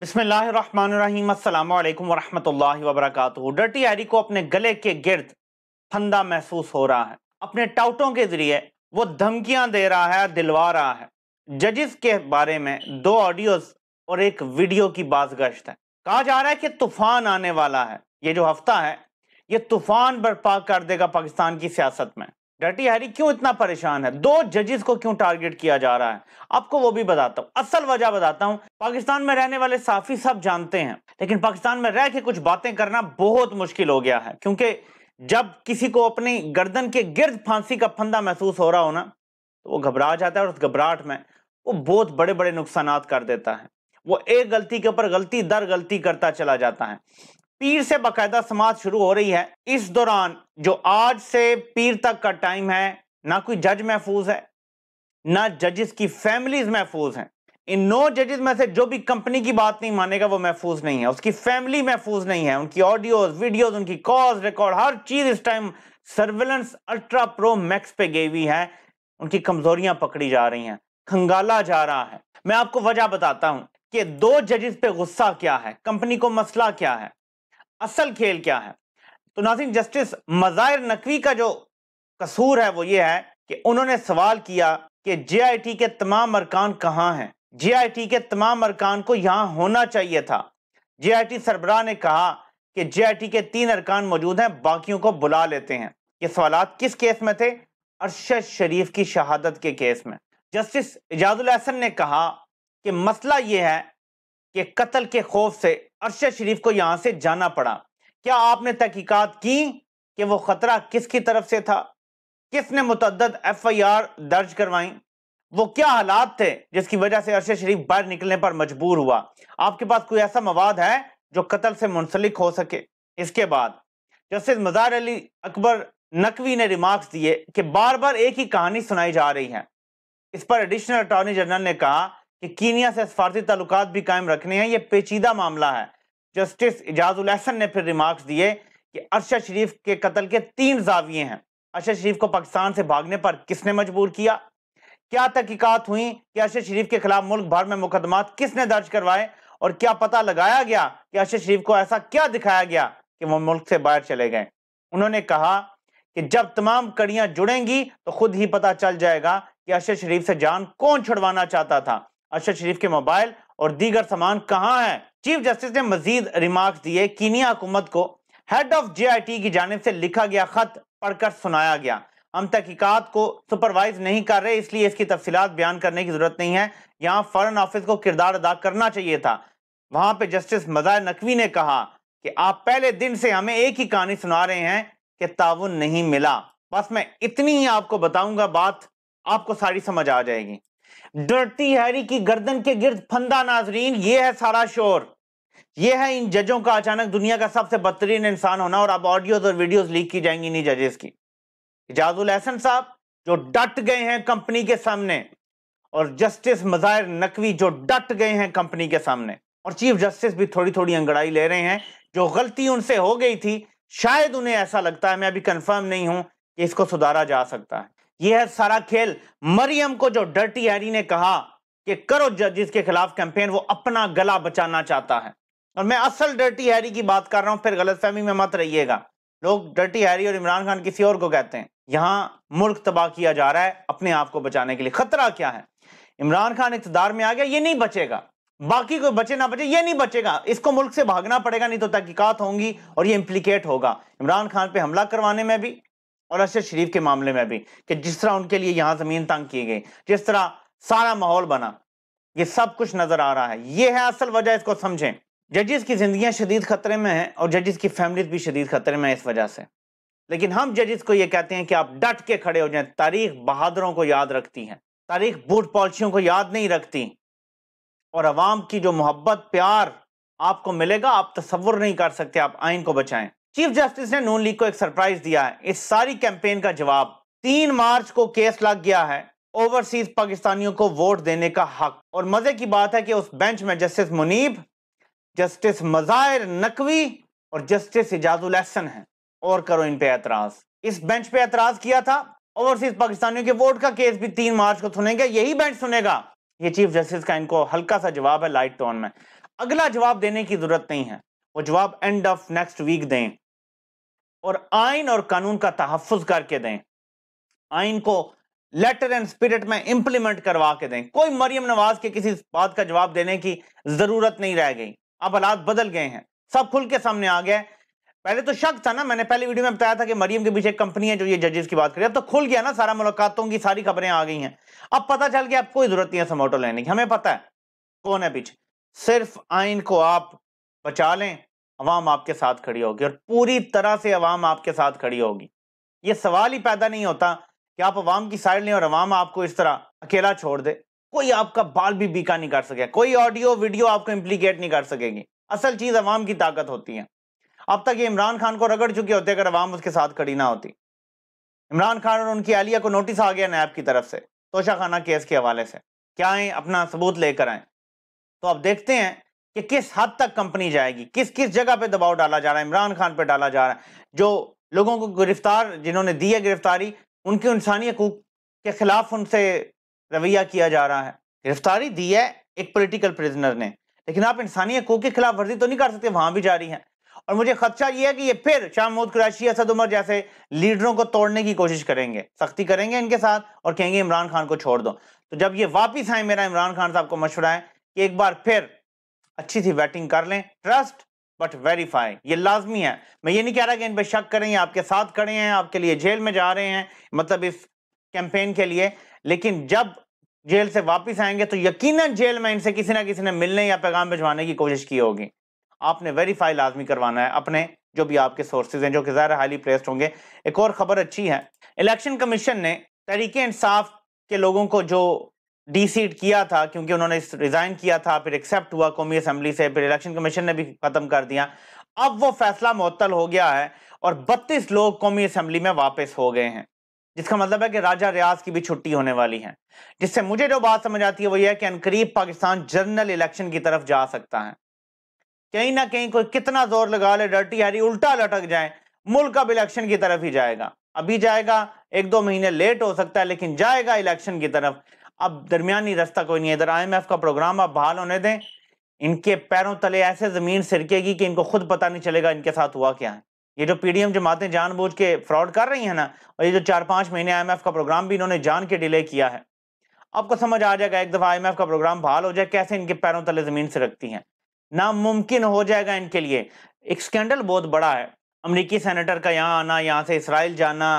बिस्मिल्लाहिर्रहमानिर्रहीम अस्सलामु अलैकुम वरहमतुल्लाहि वबरकातुहू। डर्टी हैरी को अपने गले के गिर्द फंदा महसूस हो रहा है। अपने टाउटों के जरिए वो धमकियां दे रहा है, दिलवा रहा है। जजिस के बारे में 2 ऑडियोज और एक वीडियो की बाज़गश्त है। कहा जा रहा है कि तूफान आने वाला है। ये जो हफ्ता है ये तूफान बर्पा कर देगा पाकिस्तान की सियासत में। डर्टी हैरी क्यों इतना परेशान है? 2 जजेस को क्यों टारगेट किया जा रहा है? आपको वो भी बताता हूँ, असल वजह बताता हूँ। पाकिस्तान में रहने वाले साफी सब जानते हैं, लेकिन पाकिस्तान में रह के कुछ बातें करना बहुत मुश्किल हो गया है, क्योंकि जब किसी को अपनी गर्दन के गिर्द फांसी का फंदा महसूस हो रहा हो ना, तो वो घबरा जाता है और उस घबराहट में वो बहुत बड़े बड़े नुकसानात कर देता है। वो एक गलती के ऊपर गलती दर गलती करता चला जाता है। पीर से बाकायदा समाज शुरू हो रही है। इस दौरान जो आज से पीर तक का टाइम है, ना कोई जज महफूज है, ना जजेस की फैमिलीज महफूज हैं। इन 9 जजेस में से जो भी कंपनी की बात नहीं मानेगा वो महफूज नहीं है, उसकी फैमिली महफूज नहीं है। उनकी ऑडियोज, वीडियोज, उनकी कॉल्स रिकॉर्ड, हर चीज इस time surveillance ultra pro max पे गई हुई है। उनकी कमजोरियां पकड़ी जा रही हैं, खंगाला जा रहा है। मैं आपको वजह बताता हूं कि 2 जजेस पे गुस्सा क्या है, कंपनी को मसला क्या है, असल खेल क्या है। तो नाज़रीन, जस्टिस मज़ाहिर नकवी का जो कसूर है वो ये है कि उन्होंने सवाल किया कि जेआईटी के तमाम अरकान कहां हैं। जेआईटी के तमाम अरकान को यहां होना चाहिए था। जेआईटी सरबराह ने कहा कि जेआईटी के 3 अरकान मौजूद हैं, बाकियों को बुला लेते हैं। ये सवालात किस केस में थे? अरशद शरीफ की शहादत के केस में। जस्टिस इजाजुल एहसन ने कहा कि मसला यह है कि कत्ल के खौफ से अरशद शरीफ को यहां से जाना पड़ा। क्या आपने तहकीकात की कि वो खतरा किसकी तरफ से था? किसने मुतअद्दिद एफआईआर दर्ज करवाई? वो क्या हालात थे जिसकी वजह से अरशद शरीफ बाहर निकलने पर मजबूर हुआ? आपके पास कोई ऐसा मवाद है जो कत्ल से मुंसलिक हो सके? इसके बाद जस्टिस मज़ाहिर अली अकबर नकवी ने रिमार्क्स दिए कि बार बार एक ही कहानी सुनाई जा रही है। इस पर एडिशनल अटॉर्नी जनरल ने कहा कि कीनिया से सफारती ताल्लुकात भी कायम रखने हैं, ये पेचीदा मामला है। जस्टिस इजाजुल एहसन ने फिर रिमार्क्स दिए कि अरशद शरीफ के कत्ल के 3 जाविये हैं। अरशद शरीफ को पाकिस्तान से भागने पर किसने मजबूर किया? क्या तहकीकात हुई कि अरशद शरीफ के खिलाफ मुल्क भर में मुकदमात किसने दर्ज करवाए? और क्या पता लगाया गया कि अरशद शरीफ को ऐसा क्या दिखाया गया कि वो मुल्क से बाहर चले गए? उन्होंने कहा कि जब तमाम कड़ियां जुड़ेंगी तो खुद ही पता चल जाएगा कि अरशद शरीफ से जान कौन छुड़वाना चाहता था। अरशद शरीफ के मोबाइल और दीगर सामान कहां है? चीफ जस्टिस ने मजीद रिमार्क्स दिए। कीनिया हुकूमत को हेड ऑफ जेआईटी की जानिब से लिखा गया खत पढ़कर सुनाया गया। हम तहकीकात को सुपरवाइज नहीं कर रहे, इसलिए इसकी तफसीलात बयान करने की जरूरत नहीं है। यहाँ फॉरेन ऑफिस को किरदार अदा करना चाहिए था। वहां पे जस्टिस मज़ाहिर नकवी ने कहा कि आप पहले दिन से हमें एक ही कहानी सुना रहे हैं कि ताउन नहीं मिला। बस मैं इतनी ही आपको बताऊंगा, बात आपको सारी समझ आ जाएगी। डर्टी हैरी की गर्दन के गिर्द फंदा। नाजरीन, ये है सारा शोर, ये है इन जजों का अचानक दुनिया का सबसे बदतरीन इंसान होना। और अब ऑडियोज और वीडियोस लीक की जाएंगी इन्हीं जजेस की। इजाजुल एहसन साहब जो डट गए हैं कंपनी के सामने, और जस्टिस मज़ाहिर नकवी जो डट गए हैं कंपनी के सामने, और चीफ जस्टिस भी थोड़ी थोड़ी अंगड़ाई ले रहे हैं। जो गलती उनसे हो गई थी, शायद उन्हें ऐसा लगता है, मैं अभी कंफर्म नहीं हूं, कि इसको सुधारा जा सकता है। यह है सारा खेल। मरियम को जो डर्टी हैरी ने कहा कि करो जजेस के खिलाफ कैंपेन, वो अपना गला बचाना चाहता है। और मैं असल डर्टी हैरी की बात कर रहा हूं, फिर गलतफहमी में मत रहिएगा। लोग डर्टी हैरी और इमरान खान किसी और को कहते हैं। यहां मुल्क तबाह किया जा रहा है अपने आप को बचाने के लिए। खतरा क्या है? इमरान खान इक़्तिदार में आ गया, ये नहीं बचेगा। बाकी कोई बचे ना बचे, ये नहीं बचेगा। इसको मुल्क से भागना पड़ेगा, नहीं तो तहकीकात होंगी और ये इंप्लीकेट होगा इमरान खान पे हमला करवाने में भी और अरशद शरीफ के मामले में भी, कि जिस तरह उनके लिए यहां जमीन तंग की गई, जिस तरह सारा माहौल बना, ये सब कुछ नजर आ रहा है। ये है असल वजह, इसको समझें। जजेस की जिंदगियां शदीद खतरे में हैं और जजेस की फैमिलीज भी शदीद खतरे में है इस वजह से। लेकिन हम जजेस को ये कहते हैं कि आप डट के खड़े हो जाएं। तारीख बहादुरों को याद रखती है, तारीख बूट पॉलिशियों को याद नहीं रखती। और अवाम की जो मोहब्बत प्यार आपको मिलेगा, आप तसव्वुर नहीं कर सकते। आप आइन को बचाएं। चीफ जस्टिस ने नून लीग को एक सरप्राइज दिया है। इस सारी कैंपेन का जवाब 3 मार्च को केस लग गया है, ओवरसीज पाकिस्तानियों को वोट देने का हक। और मजे की बात है कि उस बेंच में जस्टिस मुनीब, जस्टिस मज़ाहिर नकवी और जस्टिस इजाजुल एहसन है। और करो इन पे एतराज। इस बेंच पे एतराज किया था। ओवरसीज पाकिस्तानियों के वोट का केस भी 3 मार्च को सुनेंगे, यही बेंच सुनेगा। ये चीफ जस्टिस का इनको हल्का सा जवाब है लाइट टोन में। اگلا جواب دینے کی ضرورت نہیں ہے، وہ جواب اینڈ آف نیکسٹ ویک دیں اور آئین اور قانون کا تحفظ کر کے دیں، آئین کو لیٹر اینڈ اسپرٹ میں امپلیمنٹ کروا کے دیں۔ کوئی مریم نواز کے کسی بات کا جواب دینے کی ضرورت نہیں رہ گئی، اب حالات بدل گئے ہیں، سب کھل کے سامنے آ گیا ہے۔ پہلے تو شک تھا نا، میں نے پہلی ویڈیو میں بتایا تھا کہ مریم کے پیچھے ایک کمپنی ہے جو یہ ججز کی بات کری، اب تو کھل گیا نا سارا، ملاقاتوں کی ساری خبریں آ گئی ہیں، اب پتہ چل گیا اب کوئی ضرورت نہیں ہے سموٹو لینے کی، ہمیں پتہ ہے کون ہے پیچھے۔ صرف آئین کو آپ بچا لیں، عوام آپ کے ساتھ کھڑی ہوگی، اور پوری طرح سے عوام آپ کے ساتھ کھڑی ہوگی۔ یہ سوال ہی پیدا نہیں ہوتا کہ آپ عوام کی سائڈ لیں اور عوام آپ کو اس طرح اکیلا چھوڑ دے، کوئی آپ کا بال بھی بیکا نہیں کر سکے، کوئی آڈیو ویڈیو آپ کو امپلیکیٹ نہیں کر سکے گی۔ اصل چیز عوام کی طاقت ہوتی ہے۔ اب تک یہ عمران خان کو رگڑ چکے ہوتے اگر عوام اس کے ساتھ کھڑی نہ ہوتی۔ عمران خان اور ان کی اہلیہ کو نوٹس آ گیا نیب کی طرف سے توشہ خانہ کیس کے حوالے سے، کیا آئیں اپنا ثبوت لے کر آئیں، تو اب دیکھتے ہیں کہ کس حد تک کمپنی جائے گی، کس کس جگہ پہ دباؤ ڈالا جا رہا ہے، عمران خان پہ ڈالا جا رہا ہے، جو لوگوں کو گرفتار جنہوں نے دی ہے گرفتاری، ان کے انسانی حقوق کے خلاف ان سے رویہ کیا جا رہا ہے۔ گرفتاری دی ہے ایک پولیٹیکل پریزنر نے، لیکن آپ انسانی حقوق کی خلاف ورزی تو نہیں کر سکتے، وہاں بھی جاری ہے۔ اور مجھے خدشہ یہ ہے کہ یہ پھر شاہ محمود قریشی، اسد عمر جیسے لیڈروں کو توڑنے کی کوشش کریں گے، سختی کریں گے ان کے ساتھ اور کہیں گے عمران خان کو چھوڑ دو۔ تو جب یہ واپس آئیں، میرا عمران خان صاحب کو مشورہ ہے کہ ایک بار پھر اچھی سی ویٹنگ کر لیں، ٹرسٹ بٹ ویریفائی، یہ لازمی ہے۔ میں یہ نہیں کہہ رہا کہ ان پہ شک کریں، آپ کے ساتھ کھڑے ہیں، آپ کے لیے جیل میں جا رہے ہیں، مطلب اس کیمپین کے لیے، لیکن جب جیل سے واپس آئیں گے تو یقیناً جیل میں ان سے کسی نہ کسی نے ملنے یا پیغام بھجوانے کی کوشش کی ہوگی۔ آپ نے ویریفائی لازمی کروانا ہے اپنے جو بھی آپ کے سورسز ہیں، جو کہ ظاہر ہائیلی پلیسڈ ہوں گے۔ ایک اور خبر اچھی ہے، الیکشن کمیشن نے تحریک انصاف کے لوگوں کو جو ڈی سیٹ کیا تھا، کیونکہ انہوں نے ریزائن کیا تھا، پھر ایکسیپٹ ہوا قومی اسمبلی سے، پھر الیکشن کمیشن نے بھی ختم کر دیا، اب وہ فیصلہ معطل ہو گیا ہے اور 32 لوگ قومی اسمبلی میں واپس ہو گئے ہیں، جس کا مطلب ہے کہ راجہ ریاض کی بھی چھٹی ہونے والی ہے۔ جس سے مجھے جو بات سمجھ آتی ہے وہ یہ ہے کہ عنقریب پاکستان جنرل الیکشن کی طرف جا سکتا ہے۔ کہیں نہ کہیں کوئی کتنا زور لگا لے، ڈرٹی ہیری الٹا لٹک جائے، ملک اب الیکشن کی طرف ہی جائے گا، ابھی جائے گا، 1-2 مہینے لیٹ ہو سکتا ہے لیکن جائے گا الیکشن کی طرف۔ اب درمیانی راستہ کوئی نہیں ہے، ادھر آئی ایم ایف کا پروگرام اب بحال ہونے دیں، ان کے پیروں تلے ایسے زمین سرکے گی کہ ان کو خود پتہ نہیں چلے گا ان کے ساتھ ہوا کیا ہے۔ یہ جو پی ڈی ایم جماعتیں جان بوجھ کے فراڈ کر رہی ہیں نا، اور یہ جو 4-5 مہینے آئی ایم ایف کا پروگرام بھی انہوں نے جان کے ڈیلے کیا ہے، آپ کو سمجھ آ جائے گا ایک دفعہ آئی ایم ایف کا پروگرام بحال ہو جائے کیسے ان کے پیروں تلے زمین سے رکھتی ہیں، ناممکن ہو جائے گا ان کے لیے۔ ایک سکینڈل بہت بڑا ہے، امریکی سینیٹر کا یہاں آنا، یہاں سے اسرائیل جانا،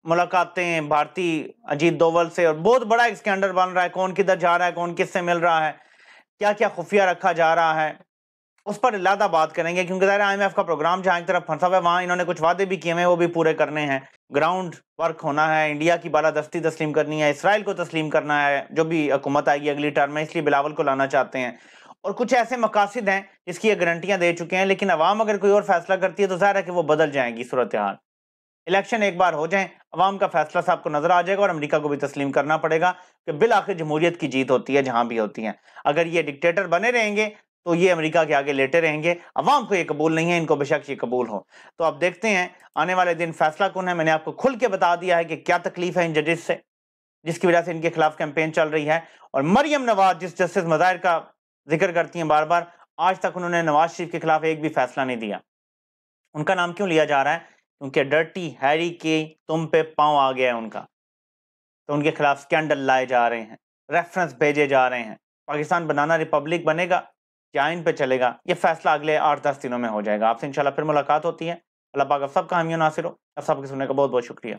ملاقاتیں بھارتی اجیت دوول سے، اور بہت بڑا ایک سکینڈل بن رہا ہے، کون کدھر جا رہا ہے، کون کس سے مل رہا ہے، کیا کیا خفیہ رکھا جا رہا ہے، اس پر علیحدہ بات کریں گے، کیونکہ ظاہر آئی ایم ایف کا پروگرام جہاں ایک طرف پھنسا ہوا ہے وہاں انہوں نے کچھ وعدے بھی کیے ہیں، وہ بھی پورے کرنے ہیں، گراؤنڈ ورک ہونا ہے، انڈیا کی بالادستی تسلیم کرنی ہے، اسرائیل کو تسلیم کرنا ہے، جو بھی حکومت آئے گی اگلی ٹرم میں، اس لیے بلاول کو لانا چاہتے ہیں، اور کچھ ایسے مقاصد ہیں جس کی یہ گارنٹیاں دے چکے ہیں، لیکن عوام اگر کوئی اور فیصلہ کرتی ہے تو ظاہر ہے کہ وہ بدل جائیں گی صورتحال۔ الیکشن ایک بار ہو جائیں، عوام کا فیصلہ صاحب کو نظر آ جائے گا اور امریکہ کو بھی تسلیم کرنا پڑے گا کہ بالآخر جمہوریت کی جیت ہوتی ہے جہاں بھی ہوتی ہے۔ اگر یہ ڈکٹیٹر بنے رہیں گے تو یہ امریکہ کے آگے لیٹے رہیں گے، عوام کو یہ قبول نہیں ہے، ان کو بے شک یہ قبول ہو۔ تو اب دیکھتے ہیں آنے والے دن فیصلہ کون ہے۔ میں نے آپ کو کھل کے بتا دیا ہے کہ کیا تکلیف ہے ان ججز سے جس کی وجہ سے ان کے خلاف کیمپین چل رہی ہے، اور مریم نواز جس جسٹس مظاہر کا ذکر کرتی ہیں بار بار، آج تک انہوں نے نواز شریف کے خلاف ایک بھی فیصلہ نہیں دیا۔ ان کا نام کیوں لیا جا رہا ہے؟ کیونکہ ڈرٹی ہیری کے تم پہ پاؤں آ گیا ہے ان کا، تو ان کے خلاف سکینڈل لائے جا رہے ہیں، ریفرنس بھیجے جا رہے ہیں۔ پاکستان بنانا ریپبلک بنے گا یا آئین پہ چلے گا، یہ فیصلہ اگلے 8-10 دنوں میں ہو جائے گا۔ آپ سے انشاءاللہ پھر ملاقات ہوتی ہے۔ اللہ پاک آپ سب کا حامی و ناصر ہو۔ آپ سب کے سننے کا بہت بہت شکریہ۔